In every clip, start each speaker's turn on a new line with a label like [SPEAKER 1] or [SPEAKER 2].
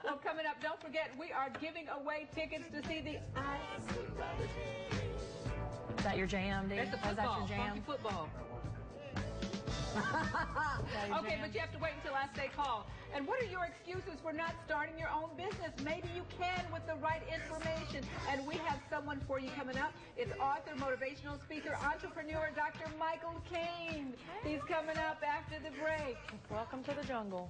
[SPEAKER 1] Well, coming up, don't forget, we are giving away tickets to see the Isley Brothers.
[SPEAKER 2] Is that your jam, Dee?
[SPEAKER 1] That's the football.
[SPEAKER 2] Is that your jam?
[SPEAKER 1] Funky football. Okay, but you have to wait until I say call. And what are your excuses for not starting your own business? Maybe you can with the right information. And we have someone for you coming up. It's author, motivational speaker, entrepreneur, Dr. Michael McCain. He's coming up after the break.
[SPEAKER 2] Welcome to the jungle.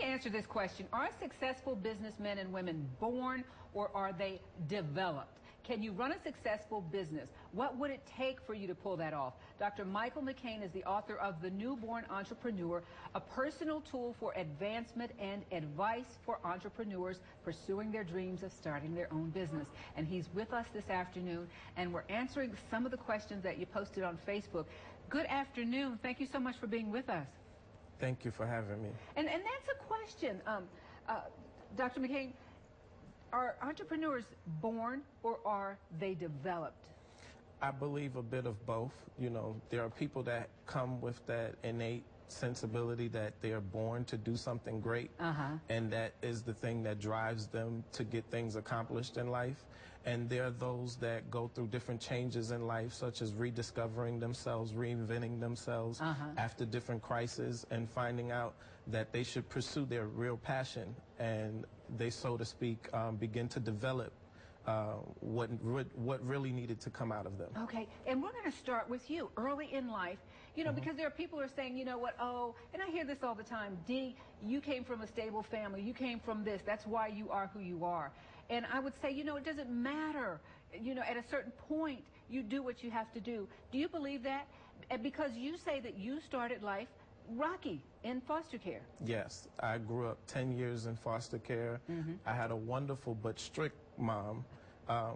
[SPEAKER 1] Answer this question. Are successful businessmen and women born, or are they developed? Can you run a successful business? What would it take for you to pull that off? Dr. Michael McCain is the author of The Newborn Entrepreneur, a personal tool for advancement and advice for entrepreneurs pursuing their dreams of starting their own business. And he's with us this afternoon, and we're answering some of the questions that you posted on Facebook. Good afternoon. Thank you so much for being with us.
[SPEAKER 3] Thank you for having me.
[SPEAKER 1] And that's a question, Dr. McCain. Are entrepreneurs born, or are they developed?
[SPEAKER 3] I believe a bit of both. You know, there are people that come with that innate sensibility that they are born to do something great, and that is the thing that drives them to get things accomplished in life. And there are those that go through different changes in life, such as rediscovering themselves, reinventing themselves after different crises, and finding out that they should pursue their real passion, and they, so to speak, begin to develop what really needed to come out of them.
[SPEAKER 1] Okay, and we're going to start with you early in life, you know, because there are people who are saying, you know what, oh, and I hear this all the time, Dee, you came from a stable family, you came from this, that's why you are who you are. And I would say, you know, it doesn't matter. You know, at a certain point, you do what you have to do. Do you believe that? Because you say that you started life rocky in foster care.
[SPEAKER 3] Yes, I grew up 10 years in foster care. I had a wonderful but strict mom.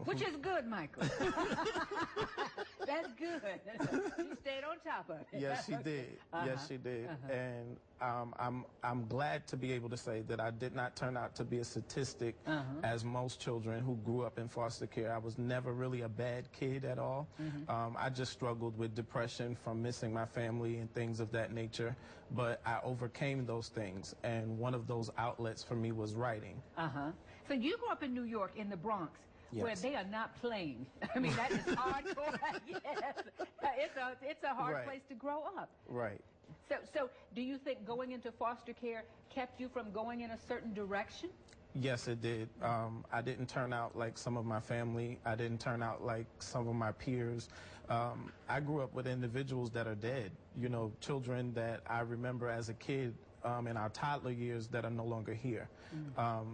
[SPEAKER 1] Which is good, Michael. That's good. She stayed on top of it.
[SPEAKER 3] Yes, she did. Yes, she did. And I'm glad to be able to say that I did not turn out to be a statistic as most children who grew up in foster care. I was never really a bad kid at all. I just struggled with depression from missing my family and things of that nature. But I overcame those things, and one of those outlets for me was writing.
[SPEAKER 1] So you grew up in New York, in the Bronx.
[SPEAKER 3] Yes.
[SPEAKER 1] Where they are not playing. I mean, that is hardcore. Yes, it's a hard place to grow up.
[SPEAKER 3] Right.
[SPEAKER 1] So do you think going into foster care kept you from going in a certain direction?
[SPEAKER 3] Yes, it did. I didn't turn out like some of my family. I didn't turn out like some of my peers. I grew up with individuals that are dead. You know, children that I remember as a kid in our toddler years that are no longer here.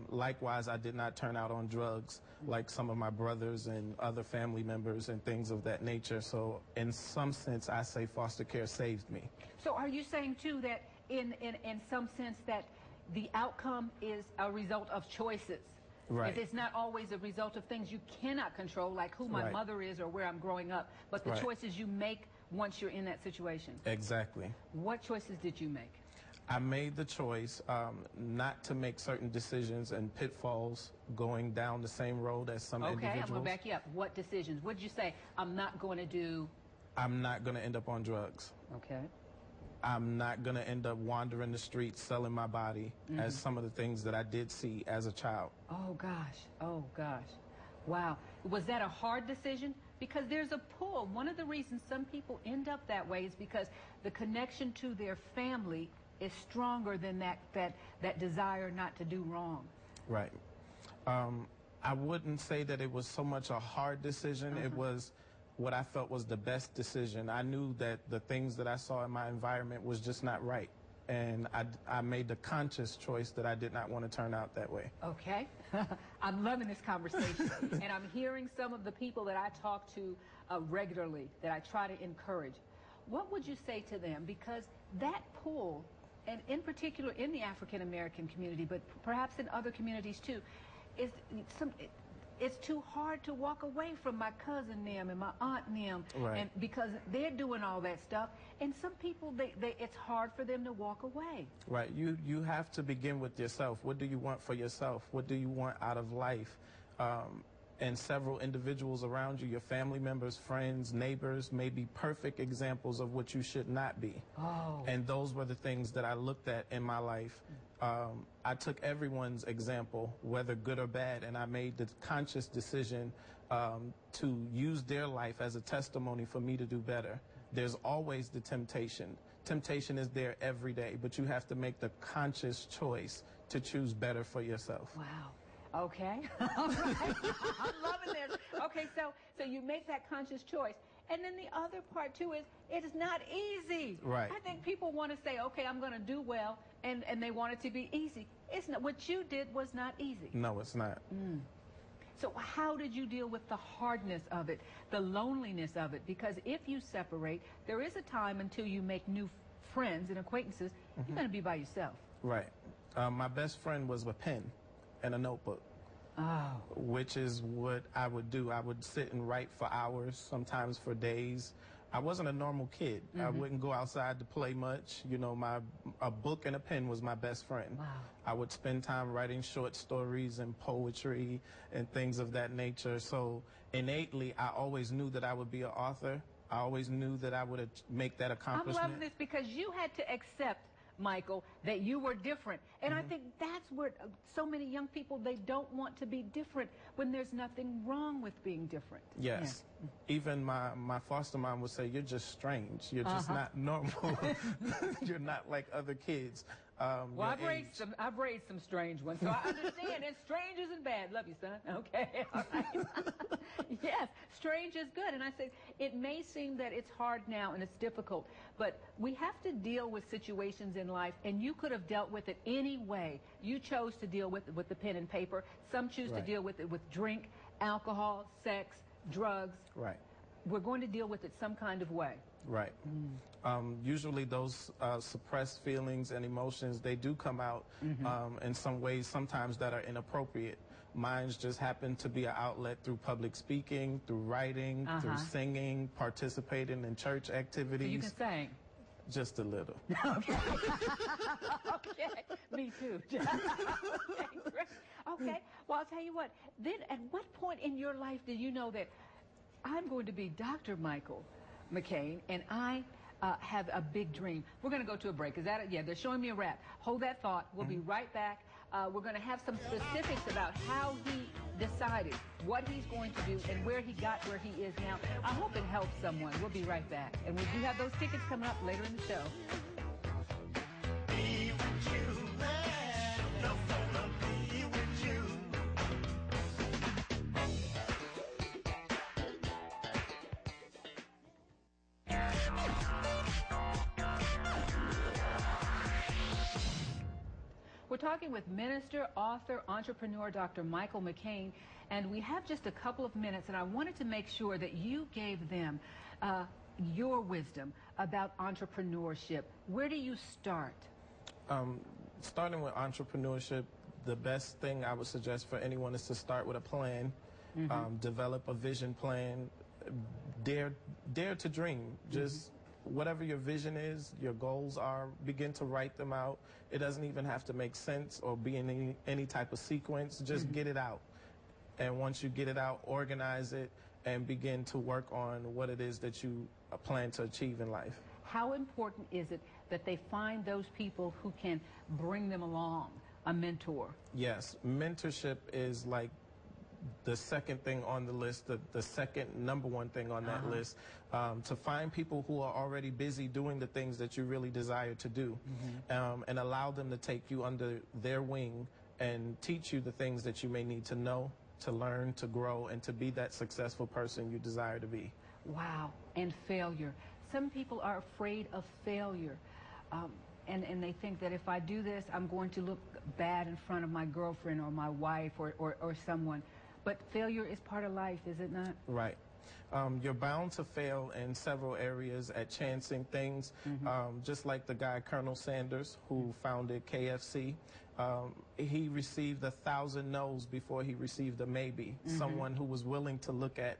[SPEAKER 3] Likewise, I did not turn out on drugs like some of my brothers and other family members and things of that nature. So in some sense, I say foster care saved me. So
[SPEAKER 1] are you saying, too, that in some sense that the outcome is a result of choices?
[SPEAKER 3] Right.
[SPEAKER 1] It's not always a result of things you cannot control, like who my mother is or where I'm growing up, but the choices you make once you're in that situation.
[SPEAKER 3] Exactly.
[SPEAKER 1] What choices did you make?
[SPEAKER 3] I made the choice not to make certain decisions and pitfalls going down the same road as some individuals.
[SPEAKER 1] Okay, I'm going to back you up. What decisions? What did you say? I'm not going to do...
[SPEAKER 3] I'm not going to end up on drugs.
[SPEAKER 1] Okay.
[SPEAKER 3] I'm not going to end up wandering the streets selling my body as some of the things that I did see as a child.
[SPEAKER 1] Oh, gosh. Oh, gosh. Wow. Was that a hard decision? Because there's a pull. One of the reasons some people end up that way is because the connection to their family is stronger than that desire not to do wrong.
[SPEAKER 3] Right. I wouldn't say that it was so much a hard decision. It was what I felt was the best decision. I knew that the things that I saw in my environment was just not right. And I made the conscious choice that I did not want to turn out that way.
[SPEAKER 1] Okay. I'm loving this conversation. And I'm hearing some of the people that I talk to regularly, that I try to encourage. What would you say to them? Because that pull, and in particular in the African-American community, but perhaps in other communities too, it's too hard to walk away from my cousin them and my aunt them, and because they're doing all that stuff, and some people, it's hard for them to walk away.
[SPEAKER 3] Right. You have to begin with yourself. What do you want for yourself? What do you want out of life? and several individuals around you, your family members, friends, neighbors, may be perfect examples of what you should not be.
[SPEAKER 1] Oh.
[SPEAKER 3] And those were the things that I looked at in my life. I took everyone's example, whether good or bad, and I made the conscious decision to use their life as a testimony for me to do better. There's always the temptation. Temptation is there every day, but you have to make the conscious choice to choose better for yourself.
[SPEAKER 1] Wow. Okay. All right. I'm loving this. Okay, so you make that conscious choice. And then the other part, too, is it is not easy.
[SPEAKER 3] Right.
[SPEAKER 1] I think people want to say, okay, I'm going to do well, and they want it to be easy. It's not. What you did was not easy.
[SPEAKER 3] No, it's not.
[SPEAKER 1] So how did you deal with the hardness of it, the loneliness of it? Because if you separate, there is a time until you make new friends and acquaintances, you're going to be by yourself.
[SPEAKER 3] Right. My best friend was a pen and a notebook.
[SPEAKER 1] Oh.
[SPEAKER 3] Which is what I would do. I would sit and write for hours, sometimes for days. I wasn't a normal kid. I wouldn't go outside to play much. You know, a book and a pen was my best friend.
[SPEAKER 1] Wow.
[SPEAKER 3] I would spend time writing short stories and poetry and things of that nature. So innately, I always knew that I would be an author. I always knew that I would make that accomplishment.
[SPEAKER 1] I'm loving this because you had to accept, Michael, that you were different. And I think that's where so many young people, they don't want to be different when there's nothing wrong with being different.
[SPEAKER 3] Yes. Yeah. Even my foster mom would say, you're just strange. You're just not normal. You're not like other kids.
[SPEAKER 1] Well, I've raised some strange ones, so I understand. And strange isn't bad. Love you, son. Okay, all right. Yes, strange is good. And I said, it may seem that it's hard now and it's difficult, but we have to deal with situations in life, and you could have dealt with it any way. You chose to deal with it with the pen and paper. Some choose to deal with it with drink, alcohol, sex, drugs.
[SPEAKER 3] Right.
[SPEAKER 1] We're going to deal with it some kind of way.
[SPEAKER 3] Right. Usually those suppressed feelings and emotions, they do come out in some ways sometimes that are inappropriate. Mine's just happen to be an outlet through public speaking, through writing, through singing, participating in church activities.
[SPEAKER 1] So you can sing?
[SPEAKER 3] Just a little.
[SPEAKER 1] Okay. Okay. Me too. Okay, great. Okay. Well, I'll tell you what. Then at what point in your life did you know that I'm going to be Dr. Michael McCain, and I have a big dream? We're going to go to a break. Is that it? Yeah, they're showing me a wrap. Hold that thought. We'll be right back. We're going to have some specifics about how he decided what he's going to do and where he got where he is now. I hope it helps someone. We'll be right back. And we do have those tickets coming up later in the show.
[SPEAKER 4] Be with you, man. Love gonna be with you.
[SPEAKER 1] We're talking with minister, author, entrepreneur, Dr. Michael McCain, and we have just a couple of minutes, and I wanted to make sure that you gave them your wisdom about entrepreneurship. Where do you start?
[SPEAKER 3] Starting with entrepreneurship, the best thing I would suggest for anyone is to start with a plan, develop a vision plan, dare to dream. Just whatever your vision is, your goals are, begin to write them out. It doesn't even have to make sense or be in any type of sequence. Just get it out. And once you get it out, organize it and begin to work on what it is that you plan to achieve in life.
[SPEAKER 1] How important is it that they find those people who can bring them along, a mentor?
[SPEAKER 3] Yes, mentorship is like the second thing on the list, the second number one thing on that list, to find people who are already busy doing the things that you really desire to do, and allow them to take you under their wing and teach you the things that you may need to know, to learn, to grow, and to be that successful person you desire to be.
[SPEAKER 1] Wow. And failure. Some people are afraid of failure. And they think that if I do this, I'm going to look bad in front of my girlfriend or my wife or someone. But failure is part of life, is it not?
[SPEAKER 3] Right. You're bound to fail in several areas at chancing things, just like the guy Colonel Sanders who founded KFC. He received 1,000 no's before he received a maybe. Someone who was willing to look at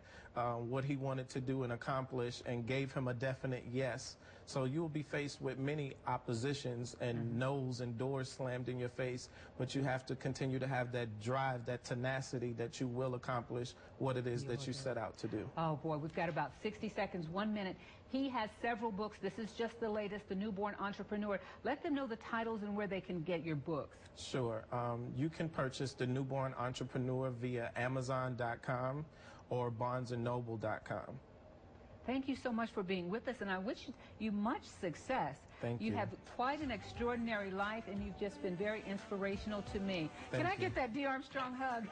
[SPEAKER 3] what he wanted to do and accomplish and gave him a definite yes. So you'll be faced with many oppositions and no's and doors slammed in your face, but you have to continue to have that drive, that tenacity that you will accomplish what it is that you set out to do.
[SPEAKER 1] Oh boy, we've got about 60 seconds, 1 minute. He has several books. This is just the latest, The Newborn Entrepreneur. Let them know the titles and where they can get your books.
[SPEAKER 3] Sure. You can purchase The Newborn Entrepreneur via Amazon.com or BarnesandNoble.com.
[SPEAKER 1] Thank you so much for being with us, and I wish you much success.
[SPEAKER 3] Thank you.
[SPEAKER 1] You have quite an extraordinary life, and you've just been very inspirational to me. Can I get that Dee Armstrong hug?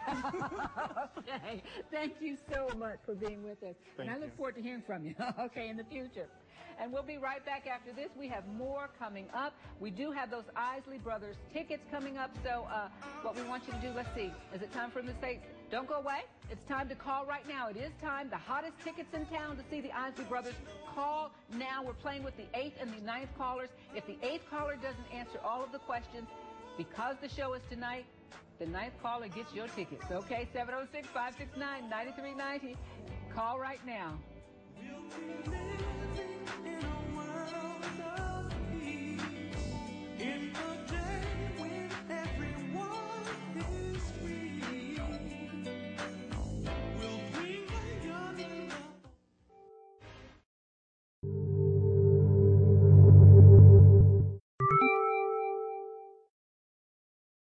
[SPEAKER 1] Okay. Thank you so much for being with us. And I look forward to hearing from you, okay, in the future. And we'll be right back after this. We have more coming up. We do have those Isley Brothers tickets coming up, so what we want you to do, let's see, is it time for him to say, don't go away? It's time to call right now. It is time. The hottest tickets in town to see the Isley Brothers. Call now. We're playing with the 8th and the 9th callers. If the 8th caller doesn't answer all of the questions, because the show is tonight, the 9th caller gets your tickets. Okay, 706-569-9390. Call right now.
[SPEAKER 4] We'll be living in a world of peace. In the